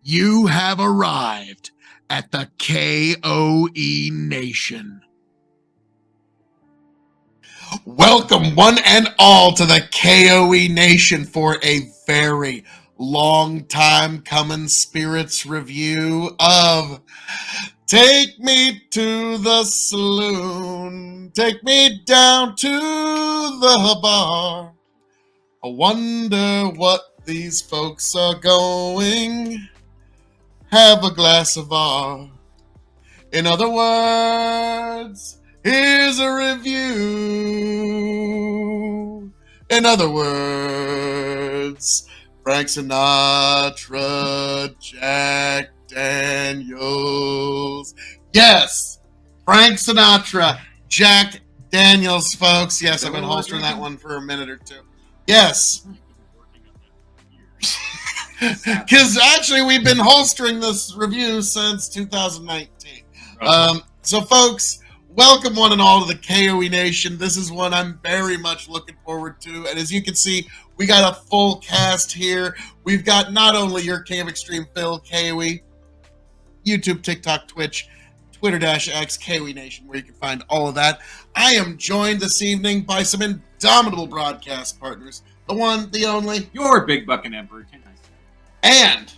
You have arrived at the K.O.E. Nation. Welcome, one and all, to the K.O.E. Nation for a very long time coming spirits review of Take Me to the Saloon, Take Me Down to the Bar. I wonder what these folks are going. Have a glass of R. In other words, here's a review. In other words, Frank Sinatra, Jack Daniels. Yes, Frank Sinatra, Jack Daniels, folks. Yes, I've been holstering that one for a minute or two. Yes. Because actually we've been holstering this review since 2019. So folks, welcome one and all to the KOE Nation. This is one I'm very much looking forward to. And as you can see, we got a full cast here. We've got not only your King of Extreme Phil, KOE, YouTube, TikTok, Twitch, Twitter-X, KOE Nation, where you can find all of that. I am joined this evening by some indomitable broadcast partners. The one, the only, your big bucking emperor, and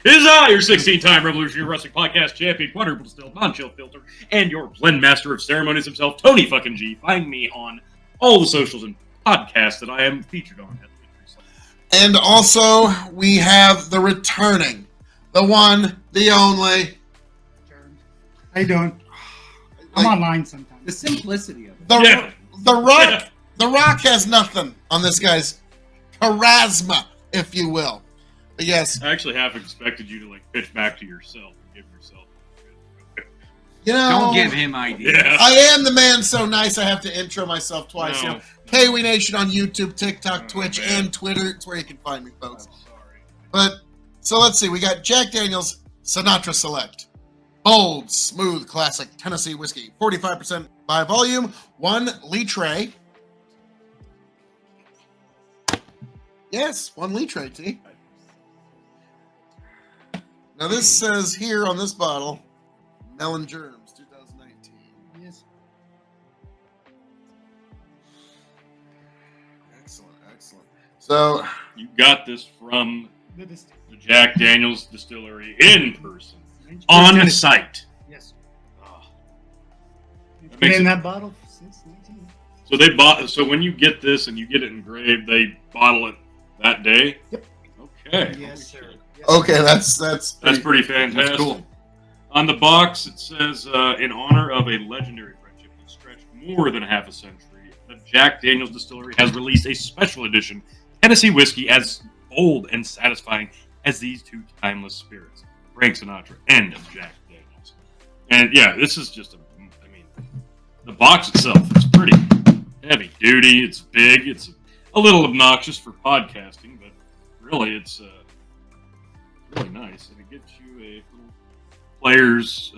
it is I, your 16-time Revolutionary Wrestling Podcast champion, quadruple distilled, non-chill filter, and your blend master of ceremonies himself, Tony fucking G. Find me on all the socials and podcasts that I am featured on. And also, we have the returning, the one, the only. How you doing? I'm online sometimes. The simplicity of it. The Rock. The Rock has nothing on this guy's charisma, if you will. But yes. I actually half expected you to pitch back to yourself and give yourself. Don't give him ideas. Yeah. I am the man so nice I have to intro myself twice. No. KOE Nation on YouTube, TikTok, Twitch, and Twitter. It's where you can find me, folks. I'm sorry. But so let's see. We got Jack Daniels Sinatra Select. Bold, smooth, classic Tennessee whiskey. 45% by volume. 1 litre. Yes, 1 litre, T. Now this says here on this bottle, Melon Germs, 2019. Yes. Excellent, excellent. So You got this from The the Jack Daniels Distillery in person, on the site. Yes. Oh. It's That been makes in it- that bottle since 19. So they bought. So when you get this and you get it engraved, they bottle it that day. Yep. Okay. Yes, sir. Yes, okay, that's That's pretty fantastic. That's cool. On the box, it says, in honor of a legendary friendship that stretched more than half a century, the Jack Daniels Distillery has released a special edition Tennessee whiskey as bold and satisfying as these two timeless spirits, Frank Sinatra and Jack Daniels. And yeah, this is just the box itself is pretty heavy duty. It's big. It's a little obnoxious for podcasting, but really it's really nice. And it gets you a little player's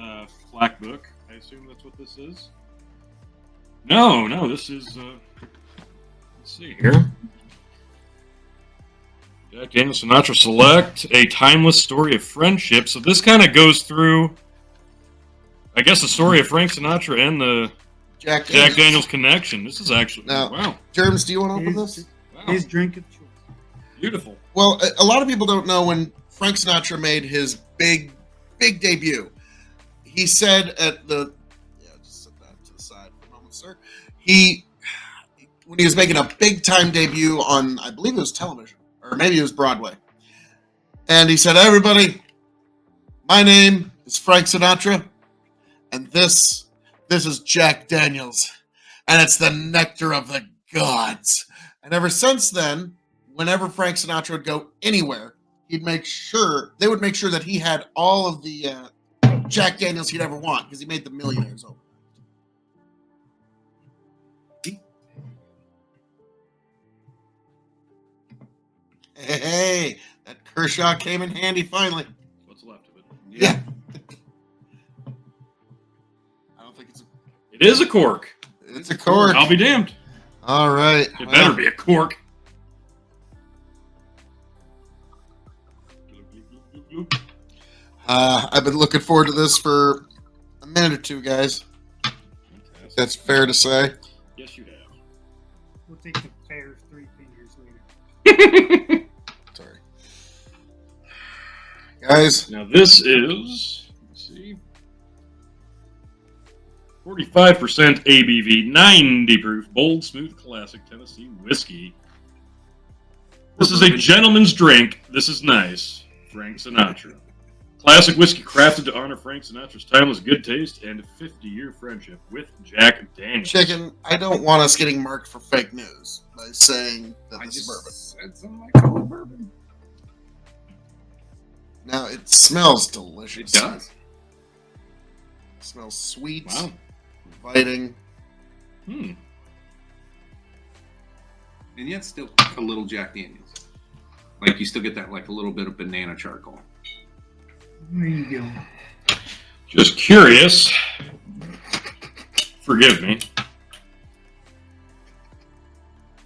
flak book. I assume that's what this is. No, this is. Let's see here. Jack Daniels Sinatra Select, a timeless story of friendship. So this kind of goes through, I guess, the story of Frank Sinatra and the Jack Daniels connection. This is actually wow. Germs, do you want to open this? Wow. His drink of choice. Beautiful. Well, a lot of people don't know when Frank Sinatra made his big debut. He said at the just set that to the side for a moment, sir. When he was making a big time debut on, I believe it was television, or maybe it was Broadway, and he said, "Everybody, my name is Frank Sinatra, and this is Jack Daniels, and it's the nectar of the gods." And ever since then, whenever Frank Sinatra would go anywhere, they would make sure that he had all of the Jack Daniels he'd ever want, because he made the millionaires over. Hey, that Kershaw came in handy finally. What's left of it? Yeah. I don't think It is a cork. it's a cork. I'll be damned. All right. It better be a cork. I've been looking forward to this for a minute or two, guys. Fantastic. That's fair to say. Yes, you have. We'll take the fair 3 fingers later. Sorry. Guys, Now this is, let's see, 45% ABV, 90 proof, bold, smooth, classic Tennessee whiskey. This is a gentleman's drink. This is nice. Frank Sinatra. Classic whiskey crafted to honor Frank Sinatra's timeless good taste and 50-year friendship with Jack Daniels. Chicken, I don't want us getting marked for fake news by saying that I this is just bourbon. said something like call it bourbon. Now, it smells It delicious. does. It smells sweet, Wow. inviting. Hmm. And yet still a little Jack Daniels. Like you still get that like a little bit of banana charcoal. There you go. Just curious. Forgive me.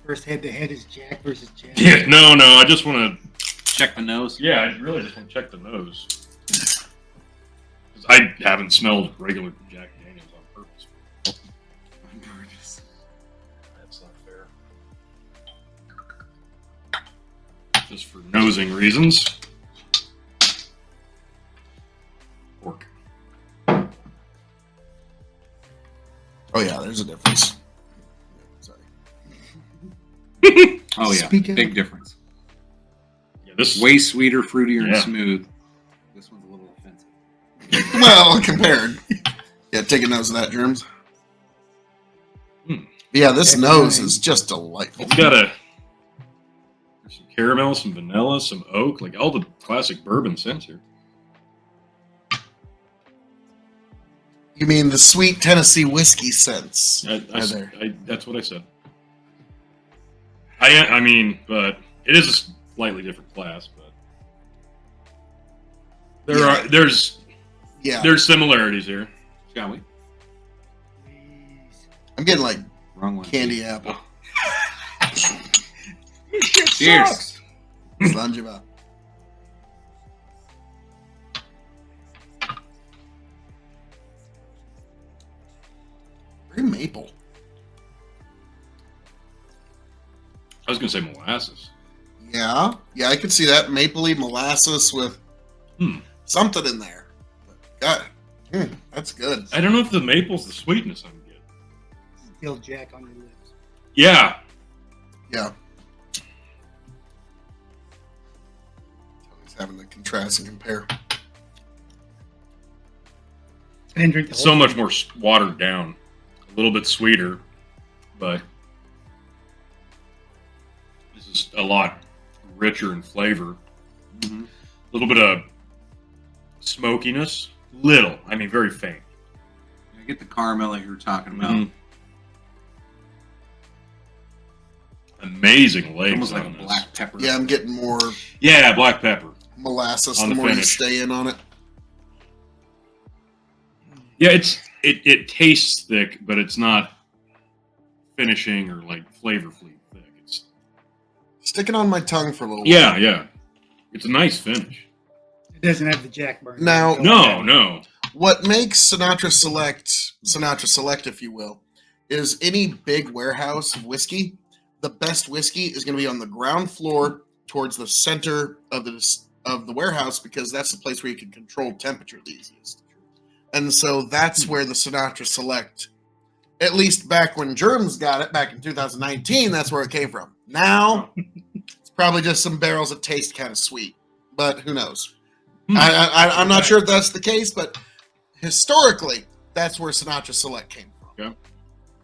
First head-to-head is Jack versus Jack. Yeah, no. I just want to. Check the nose. Yeah, I really just want to check the nose. 'Cause I haven't smelled regular Jack Daniels on purpose. That's not fair. Just for nosing reasons. Pork. Oh, yeah, there's a difference. Sorry. Oh yeah, Speak of- big difference. Yeah, this Way sweeter, fruitier, and Yeah. smooth. This one's a little offensive. Well, compared. Yeah, take a nose of that, Germs. Hmm. Yeah, this Every nose night. is just delightful. It's got there's some caramel, some vanilla, some oak, like all the classic bourbon scents here. You mean the sweet Tennessee whiskey scents? There. That's what I said. I mean, but it is a slightly different class, but there's Yeah, similarities here. Shall we? Please. I'm getting like Wrong one. candy apple. Cheers. Sanjiva. Very maple. I was gonna say molasses. Yeah, I could see that mapley molasses with Hmm. something in there. God, that's good. I don't know if the maple's the sweetness I'm getting. Still Jack on your lips. Yeah, Yeah. He's having the contrast and compare. I didn't drink the it's whole so much thing. more watered down, a little bit sweeter, but this is a lot richer in flavor. Mm-hmm. A little bit of smokiness, I mean, very faint. I get the caramel that you were talking about. Mhm. Amazing legs Almost like a on this. black pepper. Yeah, I'm getting more Yeah, black pepper. molasses On the the more you finish. stay in on it. Yeah, it tastes thick, but it's not finishing or like flavorfully thick. It's Sticking on my tongue for a little while. yeah. It's a nice finish. It doesn't have the Jack burn. Now- No. What makes Sinatra Select, if you will, is any big warehouse of whiskey, the best whiskey is going to be on the ground floor towards the center of the warehouse because that's the place where you can control temperature the easiest. And so that's where the Sinatra Select, at least back when Germs got it back in 2019, that's where it came from. Now, it's probably just some barrels that taste kind of sweet, but who knows? I'm not sure if that's the case, but historically, that's where Sinatra Select came from.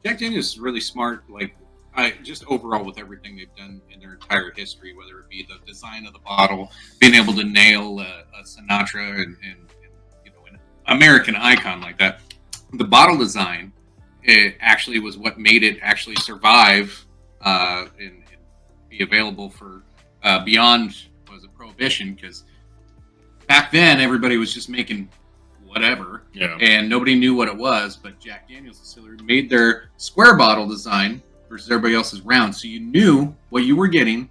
Jack Daniels is really smart. Like, just overall with everything they've done in their entire history, whether it be the design of the bottle, being able to nail a Sinatra and you know, an American icon like that. The bottle design, it actually was what made it actually survive and be available for beyond Prohibition, because back then everybody was just making whatever. Yeah. And nobody knew what it was, but Jack Daniels Distillery made their square bottle design versus everybody else's round, so you knew what you were getting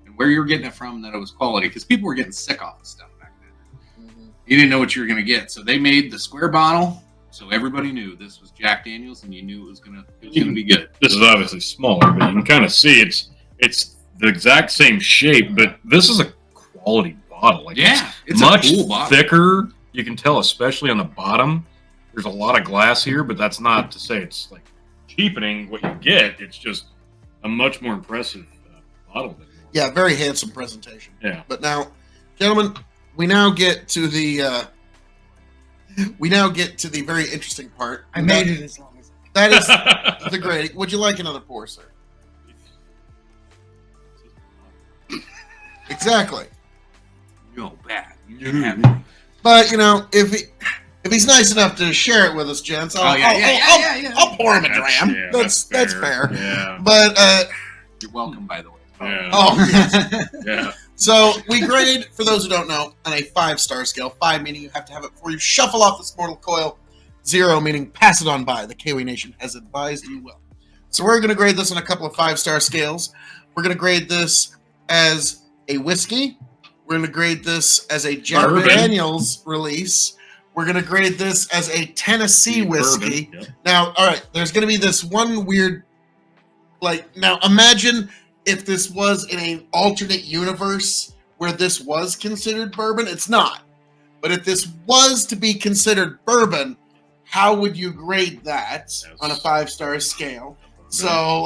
and where you were getting it from, and that it was quality, because people were getting sick off the stuff back then. You didn't know what you were going to get. So they made the square bottle, so everybody knew this was Jack Daniels, and you knew it was gonna be good. This is obviously smaller, but you can kind of see it's the exact same shape, but this is a quality bottle. Like it's much a cool bottle. thicker. You can tell, especially on the bottom. There's a lot of glass here, but that's not to say it's like cheapening what you get. It's just a much more impressive bottle. Than Yeah, very handsome presentation. Yeah. But now, gentlemen, we now get to the very interesting part. I made it as long as That is the grading. Would you like another pour, sir? Exactly. No bad. But if he's nice enough to share it with us, gents, I'll pour him a dram. Yeah, That's fair. Yeah. But You're welcome, by the way. Yeah. oh, yes. Yeah. So we grade, for those who don't know, on a 5-star scale. 5 meaning you have to have it before you shuffle off this mortal coil. 0 meaning pass it on by. The K.O.E Nation has advised you well. So we're going to grade this on a couple of 5-star scales. We're going to grade this as a whiskey. We're going to grade this as a Jack Bourbon. Daniels release. We're going to grade this as a Tennessee whiskey. Bourbon. Yep. Now, all right, there's going to be this one weird, now imagine if this was in an alternate universe where this was considered bourbon. It's not. But if this was to be considered bourbon, how would you grade that on a 5-star scale? So,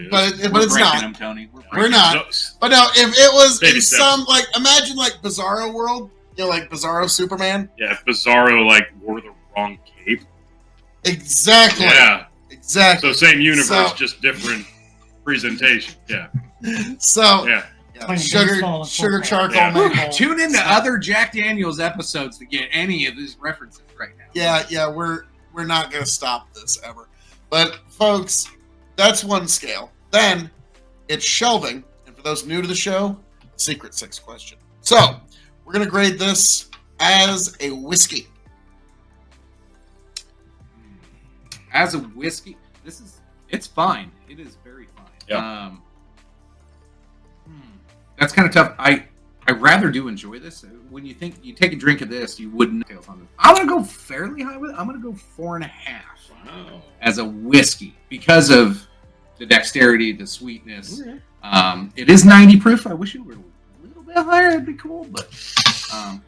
but it's not. Them, Tony. We're not. But no, if it was Baby in steps. some, imagine Bizarro World, like Bizarro Superman. Yeah, if Bizarro wore the wrong cape. Exactly. Yeah. Exactly. So same universe, So- just different presentation. Yeah. So, Yeah. Playing sugar, baseball in sugar, full charcoal, Yeah. maple. Tune into other Jack Daniels episodes to get any of these references right now. Yeah, we're not gonna stop this ever. But folks, that's one scale. Then it's shelving, and for those new to the show, secret 6 question. So we're gonna grade this as a whiskey. As a whiskey, it's fine. It is very fine. Yeah. That's kind of tough. I rather do enjoy this. When you take a drink of this, you wouldn't. I'm gonna go fairly high with it. I'm gonna go 4.5 Wow. as a whiskey because of the dexterity, the sweetness. It is 90 proof. I wish it were a little bit higher. It'd be cool, but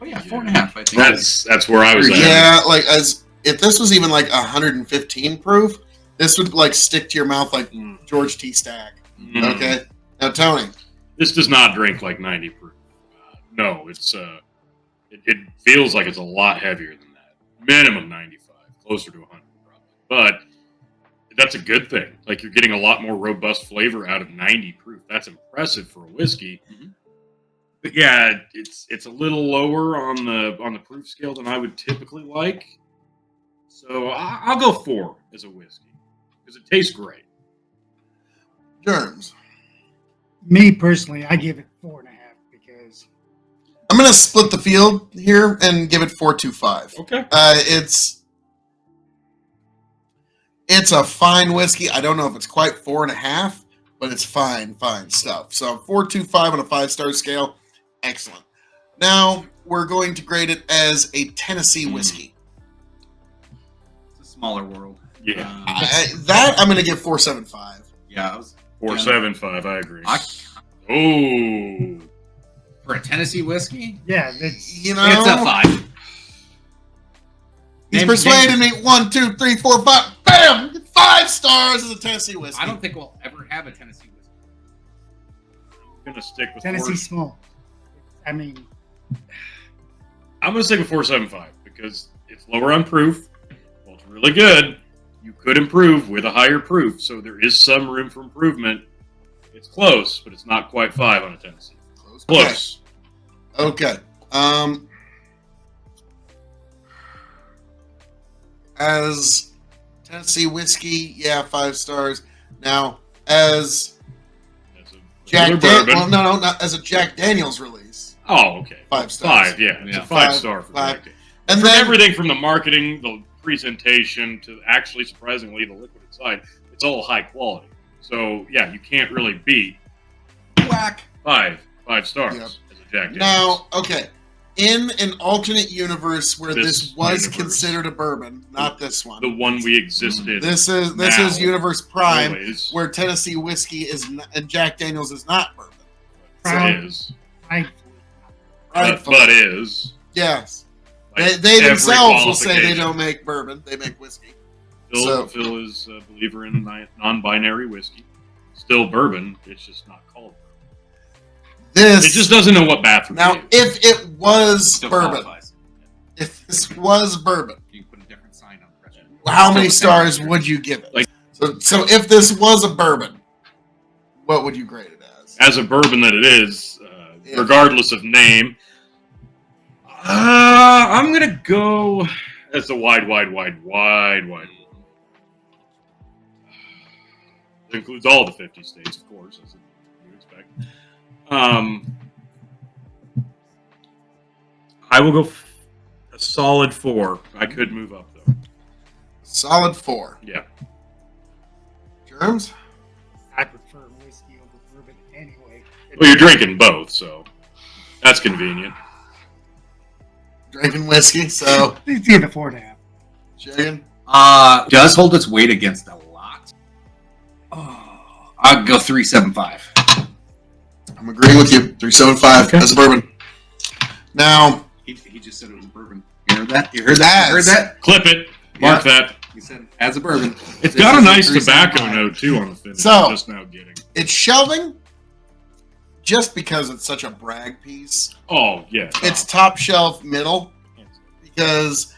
yeah, 4.5. I think That's where I was at. Yeah, as if this was even 115 proof, this would stick to your mouth like George T. Stagg. Mm. Okay, now Tony. This does not drink like 90 proof. No, it's it feels like it's a lot heavier than that. Minimum 95, closer to 100 probably. But that's a good thing. You're getting a lot more robust flavor out of 90 proof. That's impressive for a whiskey. Mhm. But yeah, it's a little lower on the proof scale than I would typically like. So I'll go 4 as a whiskey because it tastes great. Germs. Me personally, I give it 4.5 because I'm gonna split the field here and give it 4.25. Okay. It's a fine whiskey. I don't know if it's quite 4.5, but it's fine stuff. So 4.25 on a 5-star scale, excellent. Now we're going to grade it as a Tennessee whiskey. it's a smaller world. Yeah. That I'm gonna give 4.75. Yeah, I was 4.75. I agree. I- Oh. for a Tennessee whiskey. yeah, that's You know, It's a 5. he's Name- persuaded me. 1, 2, 3, 4, 5. Bam! 5 stars as a Tennessee whiskey. I don't think we'll ever have a Tennessee whiskey. I'm gonna stick with Tennessee 4. small. I mean, I'm gonna stick with 4.75 because it's lower on proof. Well, it's really good. You could improve with a higher proof, so there is some room for improvement. It's close, but it's not quite 5 on a Tennessee. Close. Okay. As Tennessee whiskey, yeah, 5 stars. Now, as That's a Jack regular bourbon. well, no, not as a Jack Daniels release. Oh, okay. 5 stars. 5, yeah. It's Yeah. a 5 5, star for 5. Jack Daniels. And From then everything from the marketing, the presentation, to actually, surprisingly, the liquid inside, it's all high quality. So, yeah, you can't really beat whack. 5 stars Yep. as a Jack Daniels. Now, okay. in an alternate universe where this was universe. considered a bourbon, not this one. The one we exist in. This is now, Universe Prime, always. where Tennessee whiskey is and Jack Daniels is not bourbon. It is. But is. Yes. Like They every themselves will say they qualification. don't make bourbon; they make whiskey. Phil is a believer in non-binary whiskey. Still bourbon. It's just not called bourbon. It just doesn't know what bathroom. Now, if it was Still bourbon, qualifies. if this was bourbon, You can put a different sign on the recipe. how many stars would you give it? Like- so if this was a bourbon, what would you grade it as? As a bourbon that it is, Yeah. regardless of name, I'm gonna go. That's a wide. It includes all the 50 states, of course, as you expect. I will go a solid 4. I could move up though. Solid 4. Yeah. Germs? I prefer whiskey over bourbon anyway. Well, you're drinking both, so that's convenient. Drinking whiskey, so It's the 4.5. chicken. Does hold its weight against a lot. Oh, I'll go 375. I'm agreeing with you. 375 as a bourbon. Now, He just said it was bourbon. You heard that? You heard that? You heard that? Clip it. Mark that. He said as a bourbon. It's This got a is nice 375. tobacco note too on the finish. So- I'm just now getting. it's shelving just because it's such a brag piece. Oh yeah. It's top shelf middle because,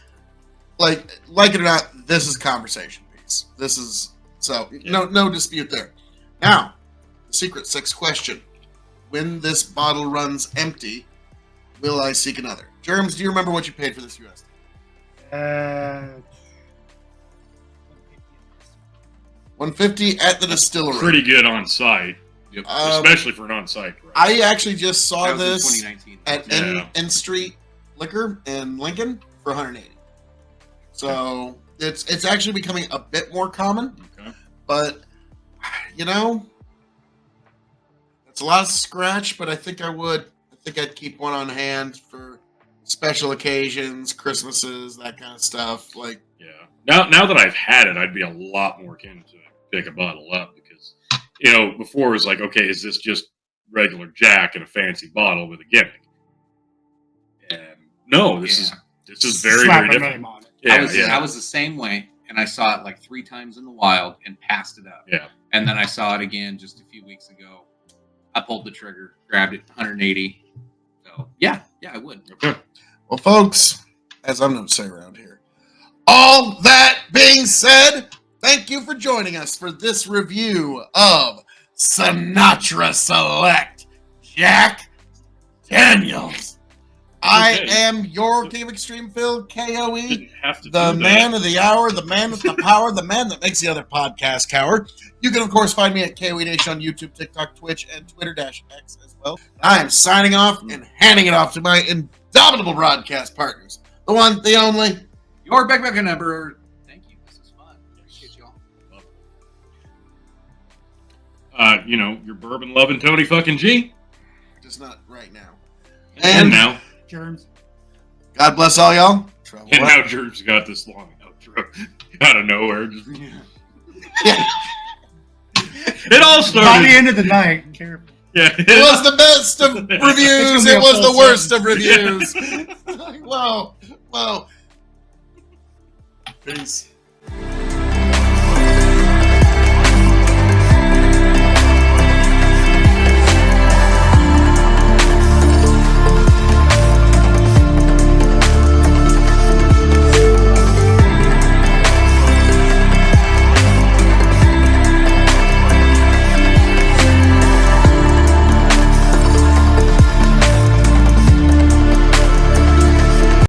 like it or not, this is conversation piece. This is so no dispute there. Now, the secret 6 question: when this bottle runs empty, will I seek another? Germs, do you remember what you paid for this USD? 150 at the distillery. pretty good on site, Yep. especially for an on site. Right? I actually just saw That was in this 2019. at Yeah. N Street Liquor in Lincoln for 180. So it's actually becoming a bit more common, Okay. but you know, it's a lot of scratch. But I think I'd keep one on hand for special occasions, Christmases, that kind of stuff. Like, Yeah. Now that I've had it, I'd be a lot more keen to pick a bottle up because, before it was like, okay, is this just regular Jack in a fancy bottle with a gimmick? And no, this is very, Slap very a different. name on it. Yeah, I was the same way, and I saw it like 3 times in the wild and passed it up. Yeah. And then I saw it again just a few weeks ago. I pulled the trigger, grabbed it, 180. So yeah, I would. Okay. well, folks, as I'm going to say around here, all that being said, thank you for joining us for this review of Sinatra Select Jack Daniels. I Okay. am your King of Extreme Phil, K.O.E., Didn't have to the do man that. of the hour, the man with the power, the man that makes the other podcast cower. You can, of course, find me at KOE Nation on YouTube, TikTok, Twitch, and Twitter-X as well. I am signing off and handing it off to my indomitable broadcast partners. The one, the only. Your Big Mac number. Thank you. This is fun. Appreciate y'all. Your bourbon loving Tony fucking G. Just not right now. And now, Germs. God bless all y'all. Travel and well. now Gerb's got this long outro out of nowhere. Just, Yeah. it all By the started. end of the night, careful. Yeah, It was the best of reviews. It's It gonna be a was the full worst of reviews. Whoa. Peace.